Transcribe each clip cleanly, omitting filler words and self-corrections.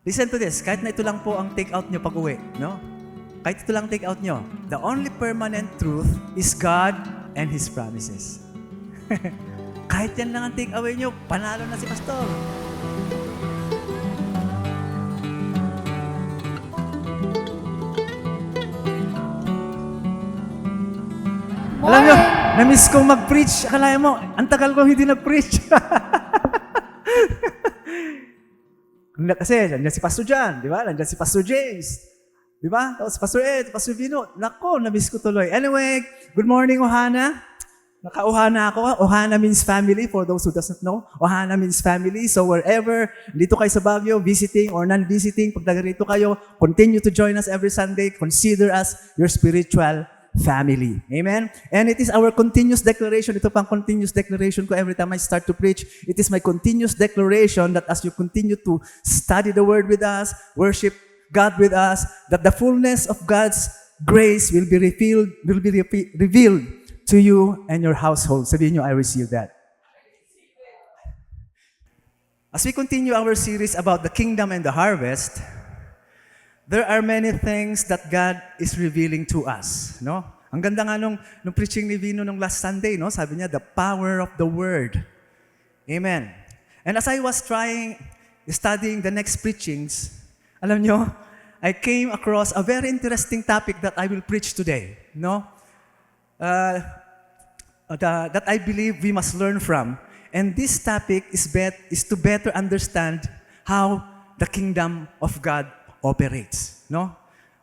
Listen to this, kahit na ito lang po ang take-out nyo pag-uwi, no? Kahit ito lang take-out nyo, the only permanent truth is God and His promises. Kahit yan lang ang take-away nyo, panalo na si Pastor. Alam nyo, na-miss kong mag-preach. Akala mo, ang tagal ko hindi nag-preach. Kasi, nandiyan si Pastor John, di ba? Nandiyan si Pastor James. Di ba? Tapos Pastor Ed, Pastor Vino. Nako, na-miss ko tuloy. Anyway, good morning, Ohana. Naka-Ohana ako. Ohana means family, for those who doesn't know. Ohana means family. So wherever, dito kayo sa Baguio, visiting or non-visiting, pag nagarito kayo, continue to join us every Sunday. Consider us your spiritual family. Amen? And it is our continuous declaration. Ito pang continuous declaration ko every time I start to preach. It is my continuous declaration that as you continue to study the Word with us, worship God with us, that the fullness of God's grace will be revealed to you and your household. Sabihin nyo, I receive that. As we continue our series about the kingdom and the harvest, there are many things that God is revealing to us, no? Ang ganda nga nung preaching ni Vino nung last Sunday, no? Sabi niya, the power of the Word. Amen. And as I was studying the next preachings, alam nyo, I came across a very interesting topic that I will preach today, no? That I believe we must learn from. And this topic is to better understand how the kingdom of God operates, no?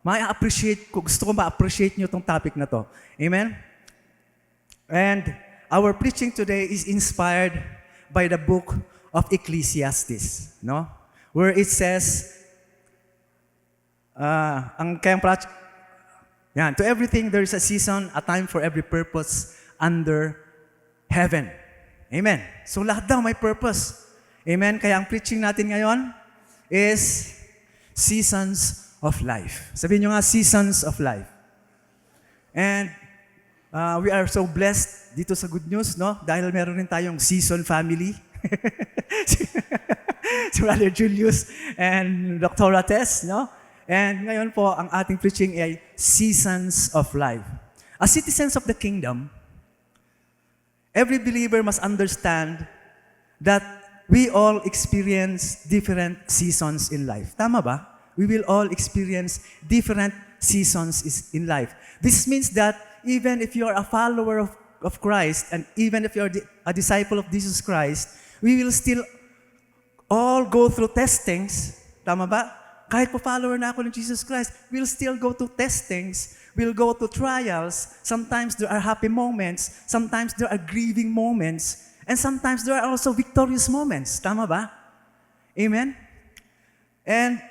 Gusto ko ma-appreciate nyo itong topic na to. Amen? And our preaching today is inspired by the book of Ecclesiastes, no? Where it says, to everything there is a season, a time for every purpose under heaven. Amen? So lahat daw may purpose. Amen? Kaya ang preaching natin ngayon is seasons of life. Sabihin nyo nga, seasons of life. And we are so blessed dito sa Good News, no? Dahil meron rin tayong season family. Si Brother Julius and Dr. Tess, no? And ngayon po, ang ating preaching ay seasons of life. As citizens of the kingdom, every believer must understand that we all experience different seasons in life. Tama ba? We will all experience different seasons in life. This means that even if you are a follower of Christ, and even if you are a disciple of Jesus Christ, we will still all go through testings. Tama ba? Kahit po follower na ako ng Jesus Christ, we'll still go to testings. We'll go to trials. Sometimes there are happy moments. Sometimes there are grieving moments. And sometimes there are also victorious moments. Tama ba? Amen? And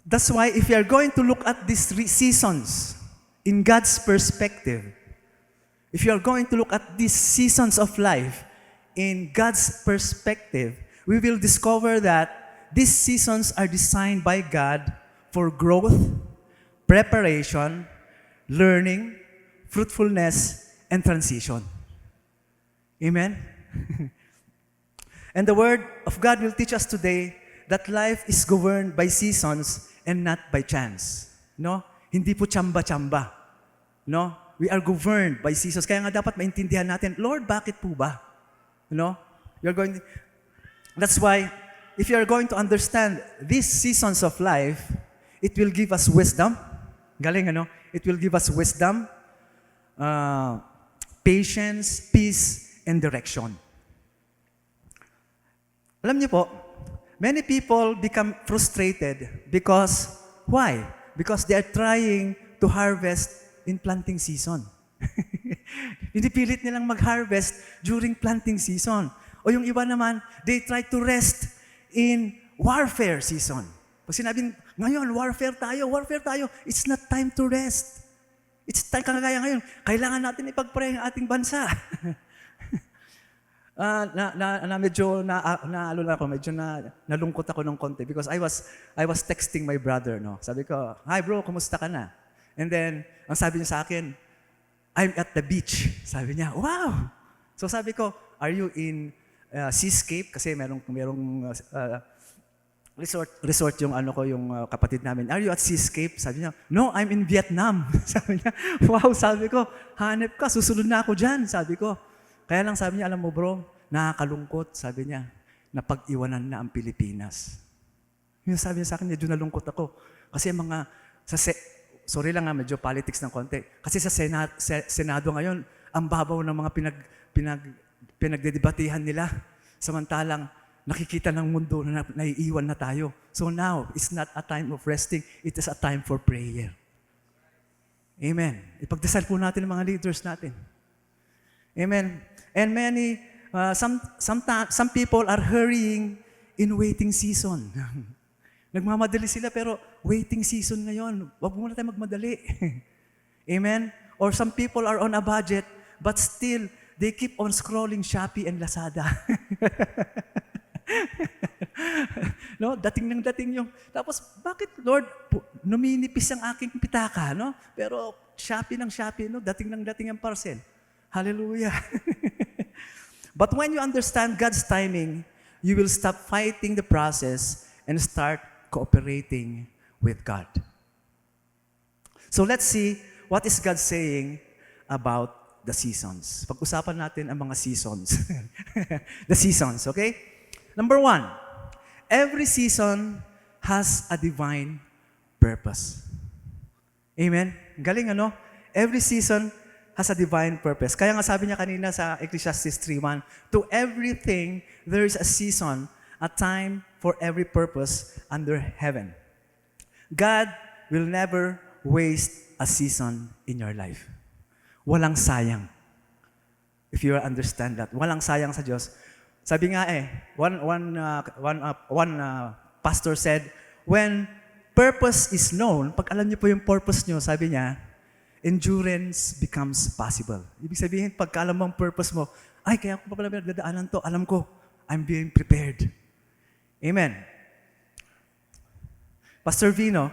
that's why if you are going to look at these seasons in God's perspective, if you are going to look at these seasons of life in God's perspective, we will discover that these seasons are designed by God for growth, preparation, learning, fruitfulness, and transition. Amen? And the Word of God will teach us today that life is governed by seasons and not by chance. No? Hindi po tsamba-tsamba. No? We are governed by seasons. Kaya nga dapat maintindihan natin, Lord, bakit po ba? No? That's why, if you are going to understand these seasons of life, it will give us wisdom. Galing, ano? It will give us wisdom, patience, peace, and direction. Alam niyo po, many people become frustrated because, why? Because they are trying to harvest in planting season. Pinipilit nilang mag-harvest during planting season. O yung iba naman, they try to rest in warfare season. Pag sinabing, ngayon, warfare tayo, it's not time to rest. It's time, kagaya ngayon, kailangan natin ipag-pray ang ating bansa. Medyo nalungkot ako ng konti because I was texting my brother, no. Sabi ko, "Hi bro, kumusta ka na?" And then, ang sabi niya sa akin, "I'm at the beach." Sabi niya, "Wow." So sabi ko, "Are you in seascape?" Kasi merong resort yung kapatid namin. Are you at Seascape? Sabi niya, no, I'm in Vietnam. Sabi niya, wow, sabi ko, hanep ka, susunod na ako dyan, sabi ko. Kaya lang sabi niya, alam mo bro, nakakalungkot, sabi niya, napag-iwanan na ang Pilipinas. Yung sabi niya sa akin, medyo nalungkot ako. Kasi sorry lang medyo politics ng konti. Kasi sa Senado ngayon, ang babaw ng mga pinagdedebatihan nila. Samantalang, nakikita ng mundo na naiiwan na tayo. So now, it's not a time of resting, it is a time for prayer. Amen. Ipagdasal po natin ang mga leaders natin. Amen. And some people are hurrying in waiting season. Nagmamadali sila pero waiting season ngayon. Huwag muna tayo magmadali. Amen. Or some people are on a budget but still they keep on scrolling Shopee and Lazada. No, dating yung tapos bakit Lord numinipis ang aking pitaka, no? Pero Shopee, no, dating ang parcel. Hallelujah. But when you understand God's timing, you will stop fighting the process and start cooperating with God. So let's see what is God saying about the seasons. Pag-usapan natin ang mga seasons. The seasons, okay? Number 1, every season has a divine purpose. Amen? Galing ano? Every season has a divine purpose. Kaya nga sabi niya kanina sa Ecclesiastes 3:1, to everything there is a season, a time for every purpose under heaven. God will never waste a season in your life. Walang sayang. If you understand that, walang sayang sa Diyos. Sabi nga one pastor said, when purpose is known, pag alam niyo po yung purpose niyo, sabi niya, endurance becomes possible. Ibig sabihin, pagka alam mo ang purpose mo, ay, kaya ko pa pala nagdadaanan to, alam ko, I'm being prepared. Amen. Pastor Vino,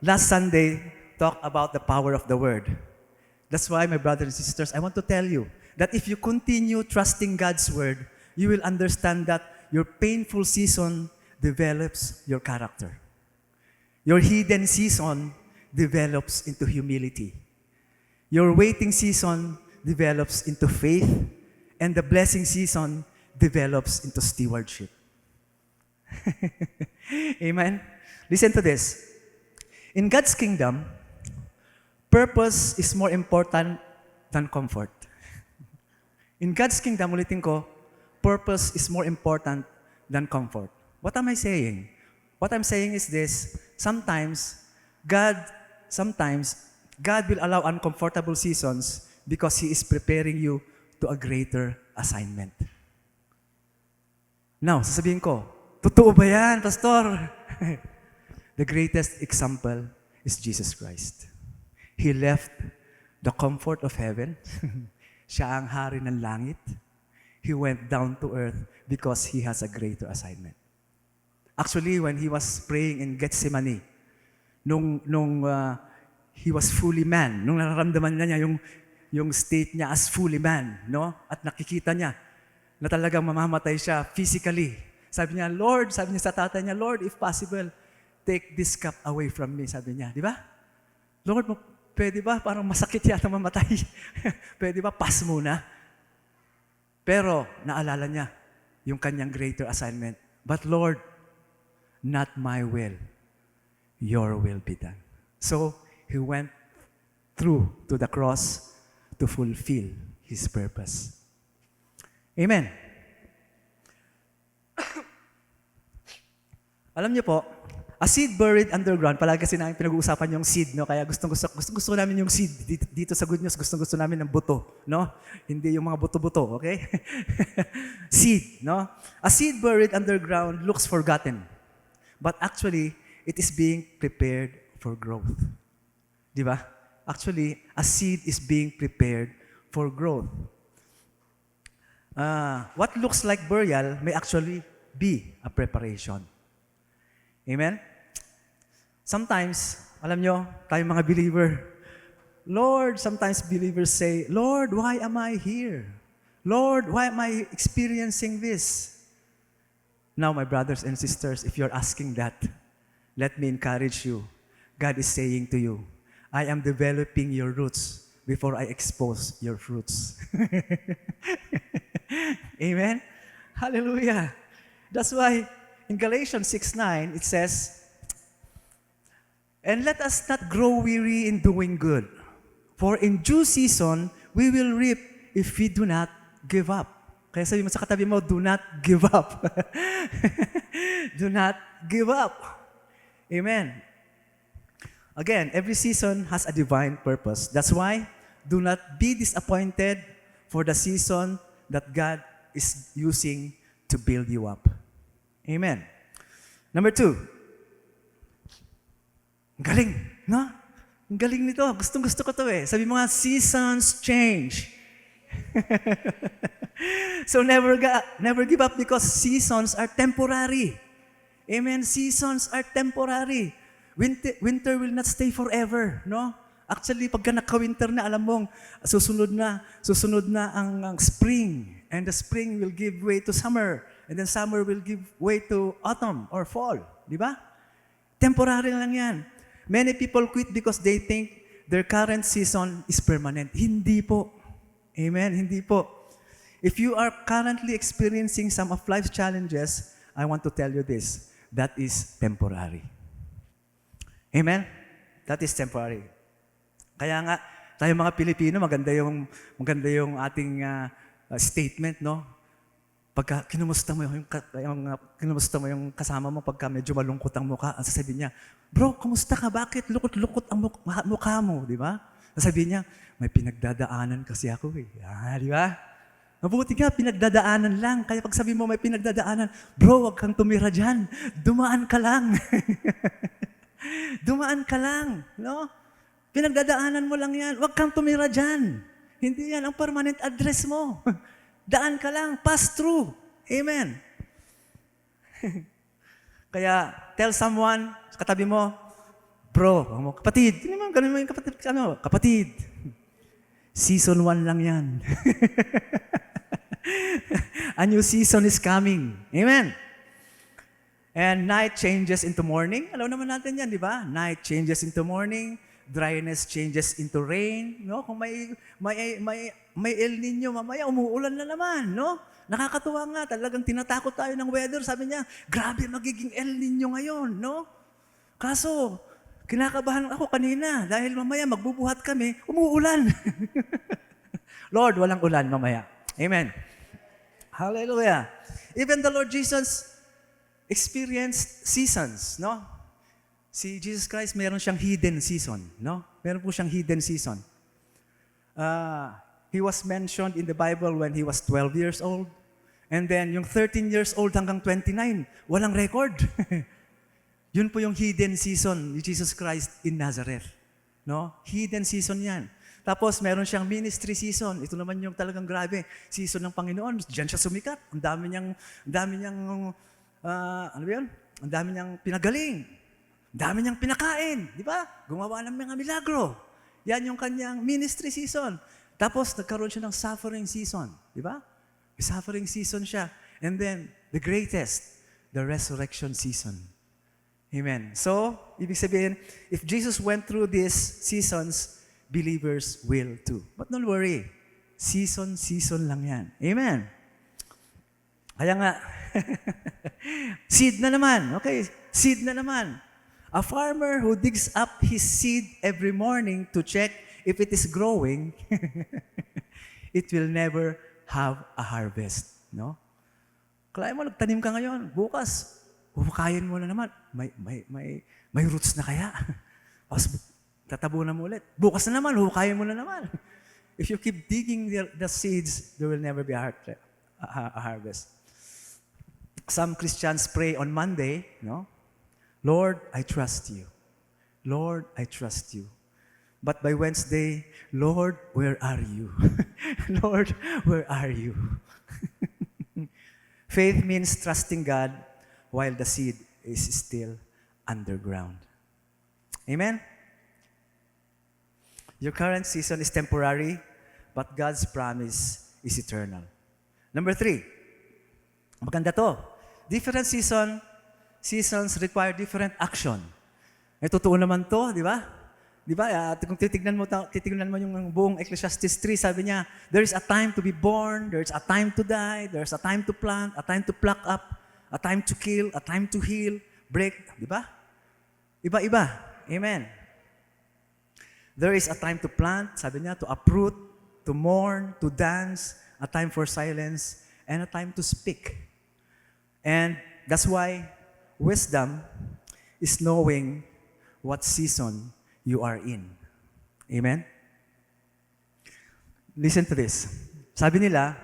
last Sunday, talked about the power of the Word. That's why, my brothers and sisters, I want to tell you that if you continue trusting God's Word, you will understand that your painful season develops your character. Your hidden season develops into humility. Your waiting season develops into faith, and the blessing season develops into stewardship. Amen? Listen to this. In God's kingdom, purpose is more important than comfort. In God's kingdom, ulitin ko, purpose is more important than comfort. What am I saying? What I'm saying is this, sometimes God will allow uncomfortable seasons because He is preparing you to a greater assignment. Now, sasabihin ko, totoo ba yan, Pastor? The greatest example is Jesus Christ. He left the comfort of heaven. Siya ang hari ng langit. He went down to earth because He has a greater assignment. Actually, when He was praying in Gethsemane, nung He was fully man, nung nararamdaman niya yung state niya as fully man, no? At nakikita niya na talagang mamamatay siya physically. Sabi niya, Lord, sabi niya sa tatay niya, Lord, if possible, take this cup away from me, sabi niya. Di ba? Lord, pwede ba? Parang masakit yata mamatay. Pwede ba? Pass muna. Pero, naalala niya yung kanyang greater assignment. But Lord, not my will, your will be done. So, He went through to the cross to fulfill His purpose. Amen. Alam niyo po, a seed buried underground, palagi kasi namin pinag-uusapan yung seed, no? Kaya gusto namin yung seed dito sa Good News, gusto namin ng buto, no? Hindi yung mga buto-buto, okay? Seed, no? A seed buried underground looks forgotten, but actually, it is being prepared for growth. Di ba? Actually, a seed is being prepared for growth. What looks like burial may actually be a preparation. Amen? Sometimes, alam nyo, tayong mga believer, Lord, sometimes believers say, Lord, why am I here? Lord, why am I experiencing this? Now, my brothers and sisters, if you're asking that, let me encourage you. God is saying to you, I am developing your roots before I expose your fruits. Amen? Hallelujah. That's why in Galatians 6:9, it says, and let us not grow weary in doing good, for in due season, we will reap if we do not give up. Kaya sabi mo sa katabi mo, do not give up. Do not give up. Amen. Again, every season has a divine purpose. That's why, do not be disappointed for the season that God is using to build you up. Amen. Number 2. Ang galing, no? Ang galing nito. Gustong-gusto ko to eh. Sabi mo nga, seasons change. So never give up because seasons are temporary. Amen. Seasons are temporary. Winter will not stay forever, no? Actually, pagka naka-winter na, alam mong susunod na ang spring, and the spring will give way to summer, and then summer will give way to autumn or fall, di ba? Temporary lang yan. Many people quit because they think their current season is permanent. Hindi po. Amen? Hindi po. If you are currently experiencing some of life's challenges, I want to tell you this, that is temporary. Amen? That is temporary. Kaya nga, tayo mga Pilipino, maganda yung ating statement, no? Pagka kinumusta mo yung kasama mo pagka medyo malungkot ang mukha, ang sasabihin niya, bro, kumusta ka? Bakit lukot-lukot ang mukha mo? Di ba? Sasabihin niya, may pinagdadaanan kasi ako eh. Di ba? Mabuti nga, pinagdadaanan lang. Kaya pag sabi mo may pinagdadaanan, bro, wag kang tumira dyan. Dumaan ka lang. Dumaan ka lang. No? Pinagdadaanan mo lang yan. Wag kang tumira dyan. Hindi yan ang permanent address mo. Daan ka lang. Pass through. Amen. Kaya, tell someone, katabi mo, bro, kapatid, ganun mo yung kapatid, kapatid, season 1 lang yan. A new season is coming. Amen. And night changes into morning. Alam naman natin yan, di ba? Night changes into morning. Dryness changes into rain. No? Kung may El Nino, mamaya umuulan na naman. No? Nakakatuwa nga. Talagang tinatakot tayo ng weather. Sabi niya, grabe magiging El Nino ngayon. No? Kaso, kinakabahan ako kanina dahil mamaya magbubuhat kami, umuulan. Lord, walang ulan mamaya. Amen. Hallelujah. Even the Lord Jesus experienced seasons, no? Si Jesus Christ, meron siyang hidden season, no? Meron po siyang hidden season. He was mentioned in the Bible when he was 12 years old. And then, yung 13 years old hanggang 29, walang record. Yun po yung hidden season ni Jesus Christ in Nazareth. No? Hidden season yan. Tapos, meron siyang ministry season. Ito naman yung talagang grabe. Season ng Panginoon. Diyan siya sumikat. Ang dami niyang ano ba yun? Ang dami niyang pinagaling. Ang dami niyang pinakain. Di ba? Gumawa ng mga milagro. Yan yung kanyang ministry season. Tapos, nagkaroon siya ng suffering season. Di ba? May suffering season siya. And then, the greatest, the resurrection season. Amen. So, ibig sabihin, if Jesus went through these seasons, believers will too. But don't worry. Season lang yan. Amen. Kaya nga, seed na naman. Okay, seed na naman. A farmer who digs up his seed every morning to check if it is growing, it will never have a harvest. No? Kaya mo, nagtanim ka ngayon, bukas, hukayin mo na naman. May roots na kaya? Tatabunan mo ulit. Bukas na naman, hukayin mo na naman. If you keep digging the seeds, there will never be a harvest. Some Christians pray on Monday, no? Lord, I trust you. Lord, I trust you. But by Wednesday, Lord, where are you? Lord, where are you? Faith means trusting God while the seed is still underground. Amen? Your current season is temporary, but God's promise is eternal. Number 3, maganda to. different seasons require different action. Eh, totoo naman to, di ba? Di ba? Kung titignan mo yung buong Ecclesiastes 3, sabi niya, there is a time to be born, there is a time to die, there is a time to plant, a time to pluck up, a time to kill, a time to heal, break, di ba? Iba-iba. Amen. There is a time to plant, sabi niya, to uproot, to mourn, to dance, a time for silence, and a time to speak. And that's why wisdom is knowing what season you are in. Amen? Listen to this. Sabi nila,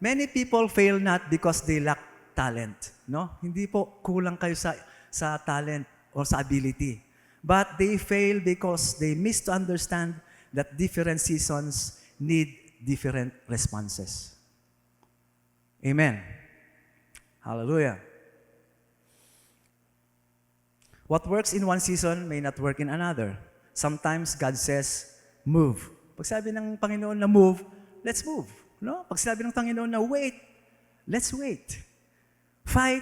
many people fail not because they lack talent. No? Hindi po kulang kayo sa talent or sa ability. But they fail because they miss to understand that different seasons need different responses. Amen. Hallelujah. What works in one season may not work in another. Sometimes God says, move. Pag sabi ng Panginoon na move, let's move. No? Pag sabi ng Panginoon na wait, let's wait. Fight,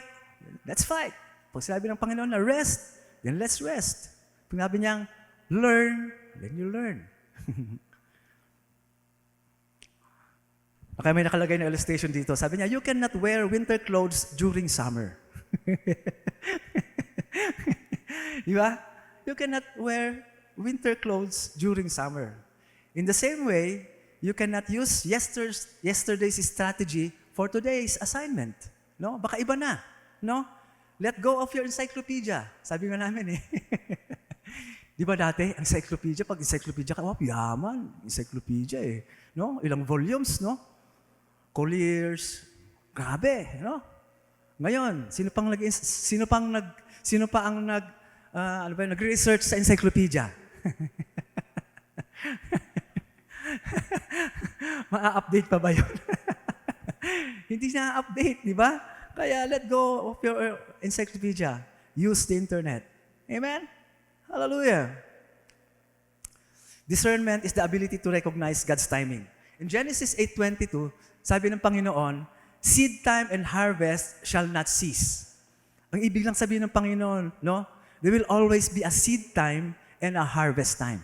let's fight. Pag sabi ng Panginoon na rest, then let's rest. Pag sabi niyang learn, then you learn. Okay, may nakalagay na illustration dito. Sabi niya, you cannot wear winter clothes during summer. Di ba? You cannot wear winter clothes during summer. In the same way, you cannot use yesterday's strategy for today's assignment. No? Baka iba na. No? Let go of your encyclopedia. Sabi nga namin eh. Di ba dati, ang encyclopedia, pag encyclopedia ka, yaman, encyclopedia eh. No? Ilang volumes, no? Colliers, grabe, no? Ngayon, sino pa ang nag-research sa encyclopedia? Ma-update pa ba yun? Hindi na update, di ba? Kaya let go of your encyclopedia. Use the internet. Amen? Hallelujah. Discernment is the ability to recognize God's timing. In Genesis 8:22, sabi ng Panginoon, seed time and harvest shall not cease. Ang ibig lang sabihin ng Panginoon, no? There will always be a seed time and a harvest time.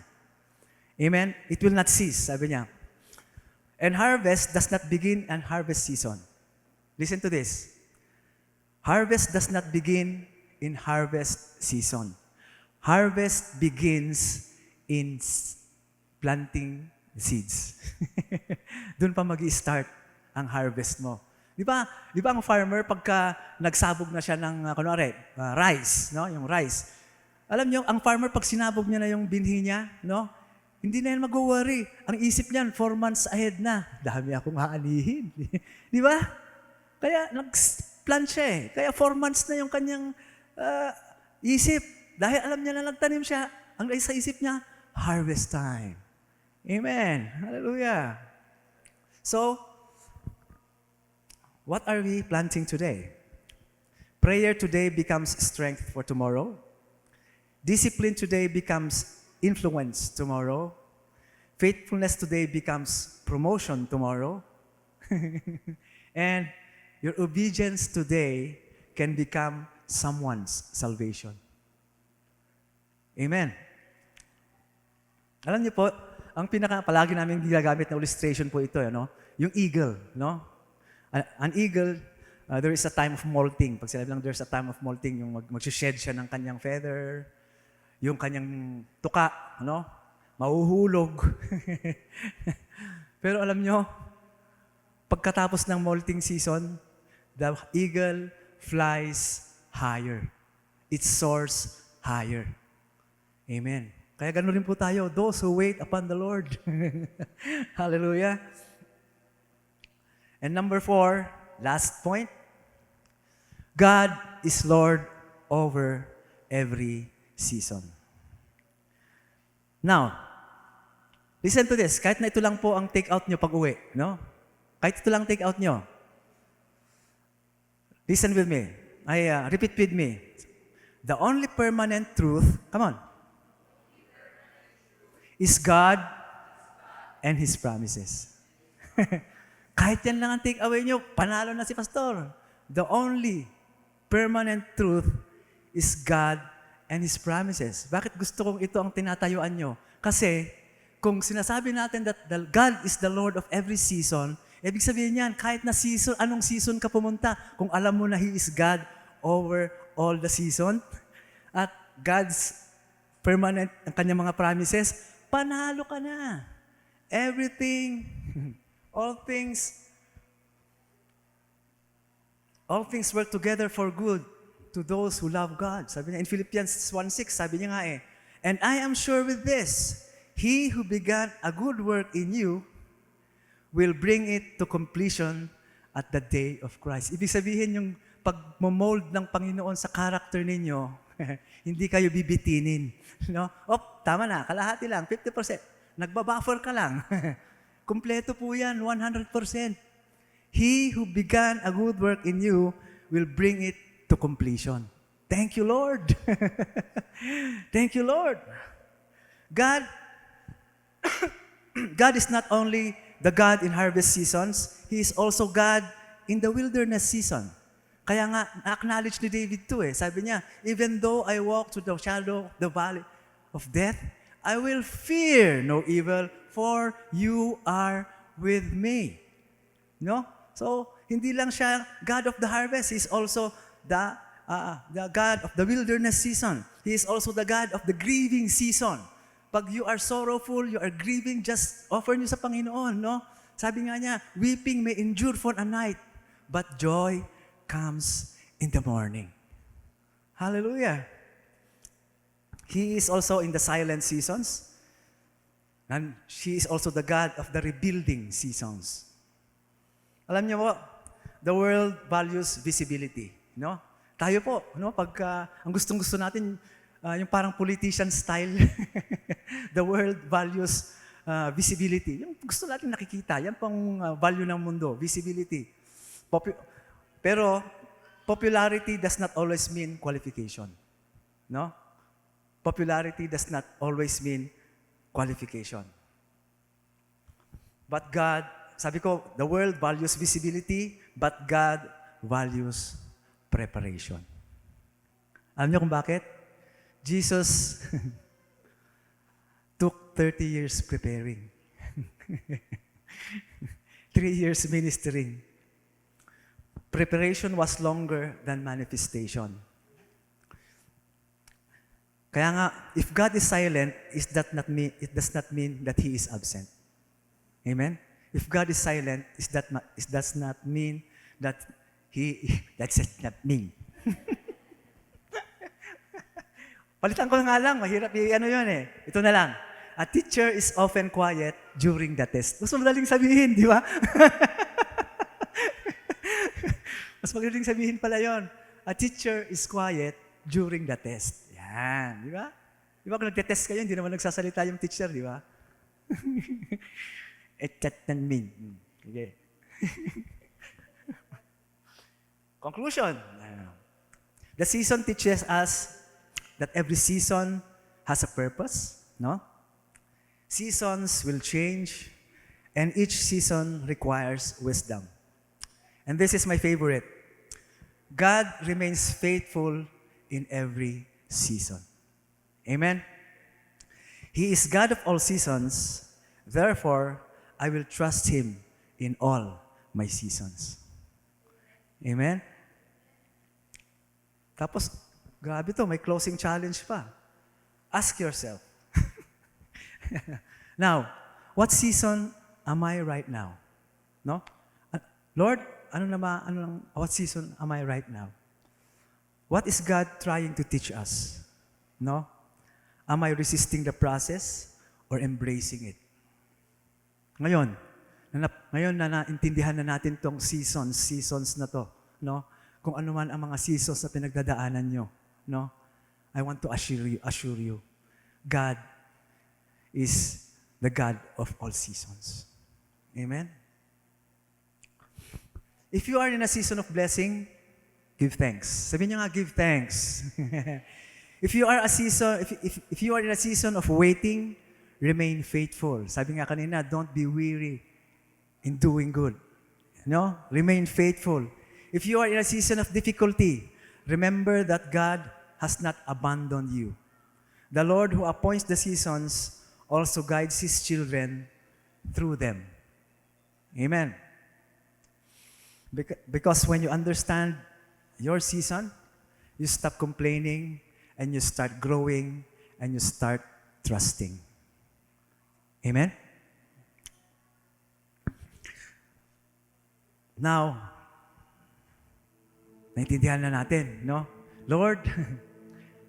Amen? It will not cease, sabi niya. And harvest does not begin in harvest season. Listen to this. Harvest does not begin in harvest season. Harvest begins in planting seeds. Doon pa mag-i-start ang harvest mo. Di ba ang farmer, pagka nagsabog na siya ng, rice, no? Yung rice. Alam niyo, ang farmer, pag sinabog niya na yung binhi niya, no? Hindi na yan mag-worry. Ang isip niyan, 4 months ahead na. Dami akong haanihin. Di ba? Kaya nag-plan siya eh. Kaya 4 months na yung kanyang isip. Dahil alam niya na nagtanim siya, ang sa isip niya, harvest time. Amen. Hallelujah. So, what are we planting today? Prayer today becomes strength for tomorrow. Discipline today becomes influence tomorrow. Faithfulness today becomes promotion tomorrow. And your obedience today can become someone's salvation. Amen. Alam niyo po, ang palagi namin ginagamit na illustration po ito, no? Yung eagle, no? An eagle, there is a time of molting. Pag sinabi lang there's a time of molting, yung mag-shed siya ng kanyang feather, yung kanyang tuka, no? Mahuhulog. Pero alam nyo, pagkatapos ng molting season, the eagle flies higher. It soars higher. Amen. Kaya gano'n rin po tayo, those who wait upon the Lord. Hallelujah. And number 4, last point, God is Lord over every season. Now, listen to this. Kahit na ito lang po ang take-out nyo pag-uwi, no? Kahit ito lang take-out nyo. Listen with me. Repeat with me. The only permanent truth, come on, is God and His promises. Kahit yan lang ang take-away nyo, panalo na si Pastor. The only permanent truth is God and His promises. Bakit gusto kong ito ang tinatayuan nyo? Kasi, kung sinasabi natin that God is the Lord of every season, ibig sabihin yan, kahit na season, anong season ka pumunta, kung alam mo na He is God over all the season, at God's permanent, ang kanyang mga promises, panalo ka na. Everything, all things work together for good to those who love God. Sabi niya in Philippians 1:6, sabi niya nga and I am sure with this, He who began a good work in you will bring it to completion at the day of Christ. Ibig sabihin yung pag-mold ng Panginoon sa character ninyo, hindi kayo bibitinin. No? Tama na, kalahati lang, 50%. Nagbabuffer ka lang. Kumpleto po yan, 100%. He who began a good work in you will bring it to completion. Thank you, Lord. Thank you, Lord. God is not only the God in harvest seasons, He is also God in the wilderness season. Kaya nga, na-acknowledge ni David to Sabi niya, even though I walk through the shadow of the valley of death, I will fear no evil, for you are with me. No? So, hindi lang siya God of the harvest, He is also the God of the wilderness season. He is also the God of the grieving season. Pag you are sorrowful, you are grieving, just offer niyo sa Panginoon, no? Sabi nga niya, weeping may endure for a night, but joy comes in the morning. Hallelujah. He is also in the silent seasons, and she is also the God of the rebuilding seasons. Alam niyo po, the world values visibility, no? Tayo po, no, pagka ang gustong-gusto natin yung parang politician style, the world values visibility. Yung gusto natin nakikita, yan pang value ng mundo, visibility. Pero popularity does not always mean qualification. No? Popularity does not always mean qualification. But God, sabi ko, the world values visibility, but God values preparation. Alam niyo kung bakit? Jesus took 30 years preparing. 3 years ministering. Preparation was longer than manifestation. Kaya nga, if God is silent, it does not mean that He is absent. Amen? If God is silent, it does not mean that that's not mean. Palitan ko nga lang, mahirap ano yun Ito na lang. A teacher is often quiet during the test. Mas madaling sabihin, di ba? Mas magaling sabihin pala yon. A teacher is quiet during the test. Yan, di ba? Di ba kung nagte-test kayo, hindi naman nagsasalita yung teacher, di ba? Etchatnan-min. Okay. Conclusion. The season teaches us that every season has a purpose, no? Seasons will change, and each season requires wisdom. And this is my favorite. God remains faithful in every season. Amen? He is God of all seasons, therefore, I will trust Him in all my seasons. Amen? Tapos, grabe to, may closing challenge pa. Ask yourself, now, what season am I right now? No? Lord, what season am I right now? What is God trying to teach us? No? Am I resisting the process or embracing it? Ngayon na naintindihan na natin tong seasons na to, no? Kung ano man ang mga seasons na pinagdadaanan nyo, no? I want to assure you, God is the God of all seasons. Amen? If you are in a season of blessing, give thanks. Sabihin niyo nga, give thanks. If you are in a season of waiting, remain faithful. Sabi nga kanina, don't be weary in doing good. No? Remain faithful. If you are in a season of difficulty, remember that God has not abandoned you. The Lord who appoints the seasons also guides His children through them. Amen. Because when you understand your season, you stop complaining and you start growing and you start trusting. Amen? Now, naintindihan na natin, no? Lord,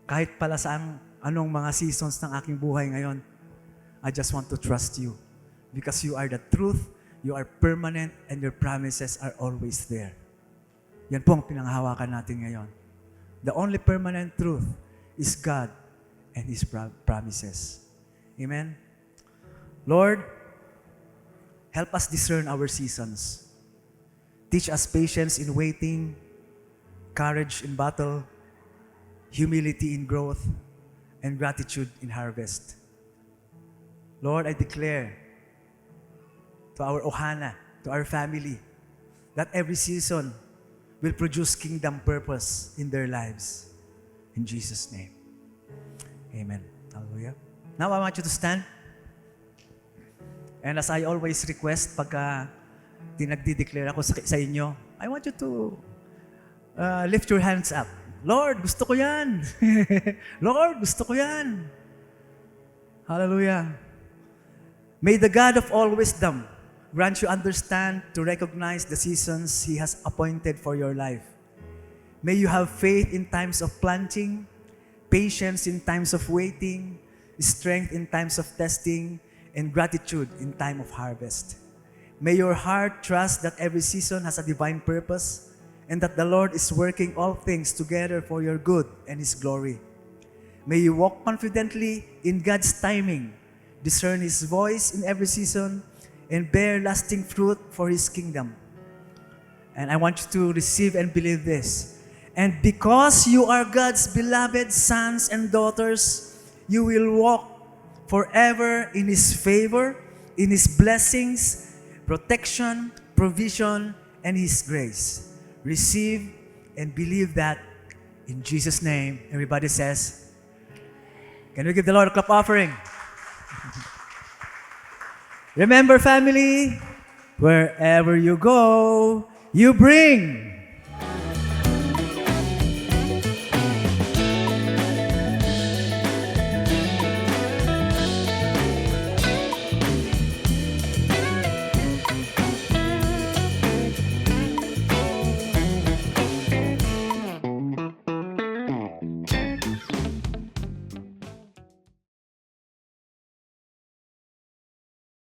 kahit pala sa anong mga seasons ng aking buhay ngayon, I just want to trust you because you are the truth, you are permanent, and your promises are always there. Yan po ang pinanghahawakan natin ngayon. The only permanent truth is God and His promises. Amen? Lord, help us discern our seasons. Teach us patience in waiting, courage in battle, humility in growth, and gratitude in harvest. Lord, I declare to our Ohana, to our family, that every season will produce kingdom purpose in their lives. In Jesus' name. Amen. Hallelujah. Now I want you to stand. And as I always request, pagka nagdi-declare ako sa inyo, I want you to lift your hands up. Lord, gusto ko yan. Lord, gusto ko yan. Hallelujah. May the God of all wisdom grant you understand to recognize the seasons He has appointed for your life. May you have faith in times of planting, patience in times of waiting, strength in times of testing, and gratitude in time of harvest. May your heart trust that every season has a divine purpose and that the Lord is working all things together for your good and His glory. May you walk confidently in God's timing, discern His voice in every season, and bear lasting fruit for His kingdom. And I want you to receive and believe this. And because you are God's beloved sons and daughters, you will walk forever in His favor, in His blessings, protection, provision, and His grace. Receive and believe that in Jesus' name. Everybody says, can we give the Lord a clap offering? Remember, family, wherever you go, you bring